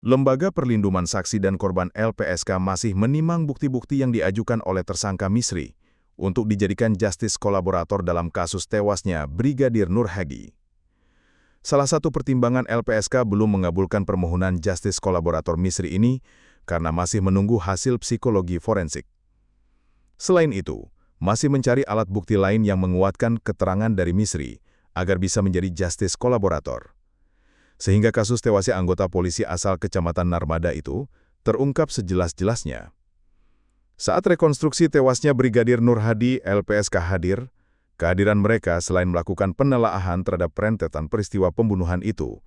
Lembaga Perlindungan Saksi dan Korban LPSK masih menimang bukti-bukti yang diajukan oleh tersangka Misri untuk dijadikan justice kolaborator dalam kasus tewasnya Brigadir Nur Hadi. Salah satu pertimbangan LPSK belum mengabulkan permohonan justice kolaborator Misri ini karena masih menunggu hasil psikologi forensik. Selain itu, masih mencari alat bukti lain yang menguatkan keterangan dari Misri agar bisa menjadi justice kolaborator. Sehingga kasus tewasnya anggota polisi asal Kecamatan Narmada itu terungkap sejelas-jelasnya. Saat rekonstruksi tewasnya Brigadir Nur Hadi, LPSK hadir. Kehadiran mereka selain melakukan penelaahan terhadap rentetan peristiwa pembunuhan itu,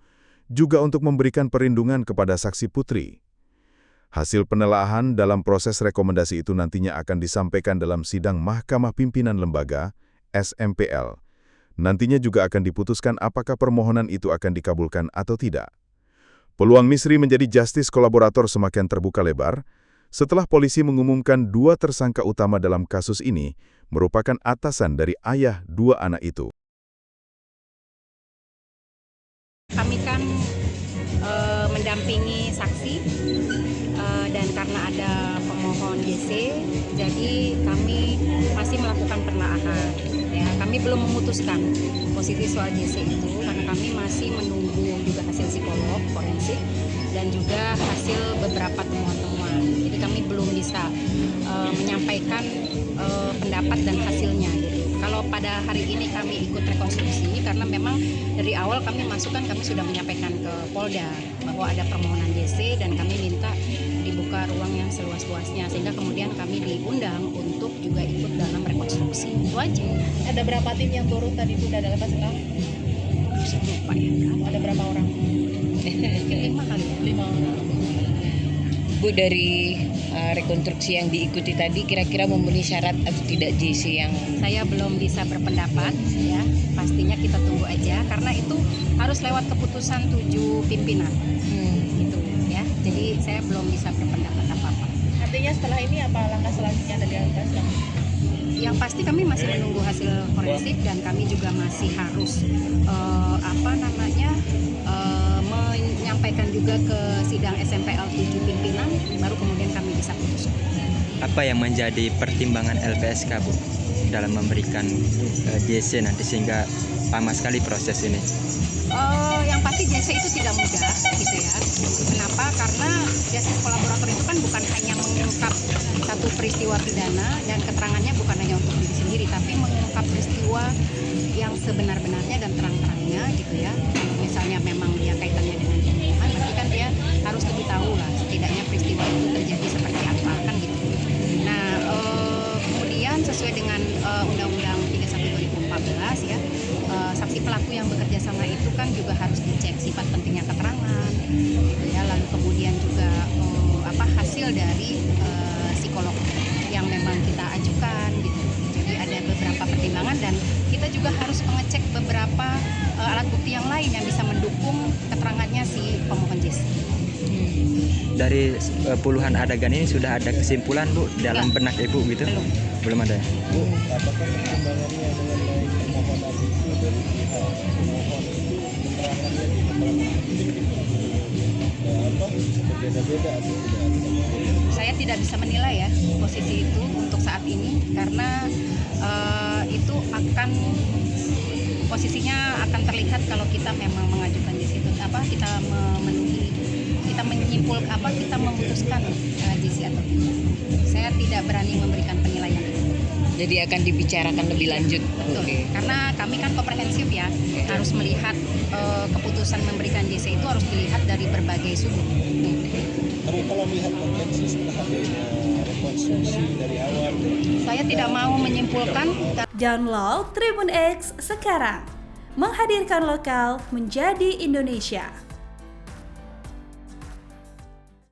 juga untuk memberikan perlindungan kepada saksi putri. Hasil penelaahan dalam proses rekomendasi itu nantinya akan disampaikan dalam sidang Mahkamah Pimpinan Lembaga, SMPL. Nantinya juga akan diputuskan apakah permohonan itu akan dikabulkan atau tidak. Peluang Misri menjadi justice kolaborator semakin terbuka lebar setelah polisi mengumumkan 2 tersangka utama dalam kasus ini merupakan atasan dari ayah 2 anak itu. Kami kan mendampingi saksi dan karena ada pemohon JC, jadi kami masih melakukan penelaahan. Ya, kami belum memutuskan posisi soal JC itu karena kami masih menunggu juga hasil psikolog forensik dan juga hasil beberapa temuan-temuan. Jadi kami belum bisa menyampaikan pendapat dan hasilnya gitu. Kalau pada hari ini kami ikut rekonstruksi karena memang dari awal kami masukkan, kami sudah menyampaikan ke Polda bahwa ada permohonan JC dan kami minta dibuka ruang yang seluas-luasnya sehingga kemudian kami diundang untuk juga ikut dalam rekonstruksi. Itu aja. Ada berapa tim yang turun tadi itu udah lepas sekarang? Lupa ya. Ada berapa orang? 5 kali ya. 5 orang. Bu, dari rekonstruksi yang diikuti tadi kira-kira memenuhi syarat atau tidak JC yang... Saya belum bisa berpendapat ya, pastinya kita tunggu aja karena itu harus lewat keputusan 7 pimpinan gitu ya. Jadi saya belum bisa berpendapat apa-apa. Artinya setelah ini apa langkah selanjutnya dari LPSK? Yang pasti kami masih menunggu hasil forensik dan kami juga masih harus menyampaikan juga ke sidang SMPL 7 pimpinan, baru kemudian kami bisa putuskan. Apa yang menjadi pertimbangan LPSK, Bu, dalam memberikan JC nanti sehingga lama sekali proses ini? Yang pasti JC itu tidak mudah gitu ya. Kenapa? Karena justice kolaborator itu kan bukan hanya mengungkap satu peristiwa pidana dan keterangannya bukan hanya untuk diri sendiri, tapi mengungkap peristiwa yang sebenar-benarnya dan terang-terangnya gitu ya. Misalnya memang dia kaitannya dengan pembunuhan, berarti kan dia harus lebih tahu lah setidaknya peristiwa itu terjadi seperti apa kan gitu. Nah, kemudian sesuai dengan Undang-Undang 31/2014 ya, saksi pelaku yang bekerja sama itu kan juga harus dicek sifat pentingnya keterangan gitu ya, lalu kemudian juga hasil dari psikolog yang memang kita ajukan gitu. Jadi ada beberapa pertimbangan dan kita juga harus mengecek beberapa alat bukti yang lain yang bisa mendukung keterangannya si pemohon JC. Dari puluhan adegan ini sudah ada kesimpulan, Bu, dalam benak Ibu gitu? Belum ada ya? Bu, apakah pertimbangannya mengenai permohonan itu dari pihak pemohon itu keterangannya di berbeda-beda atau tidak? Saya tidak bisa menilai ya posisi itu untuk saat ini karena itu akan posisinya akan terlihat kalau kita memang mengajukan di situ kita memenuhi, kita menyimpulkan kita memutuskan JC atau tidak. Saya tidak berani memberikan penilaian itu. Jadi akan dibicarakan lebih lanjut. Betul. Okay. Karena kami kan komprehensif ya, harus melihat keputusan memberikan JC itu harus dilihat dari berbagai sudut. Tapi kalau melihat potensi setelah adanya rekonstruksi dari awal, saya tidak mau menyimpulkan. Download Tribun X sekarang, menghadirkan lokal menjadi Indonesia.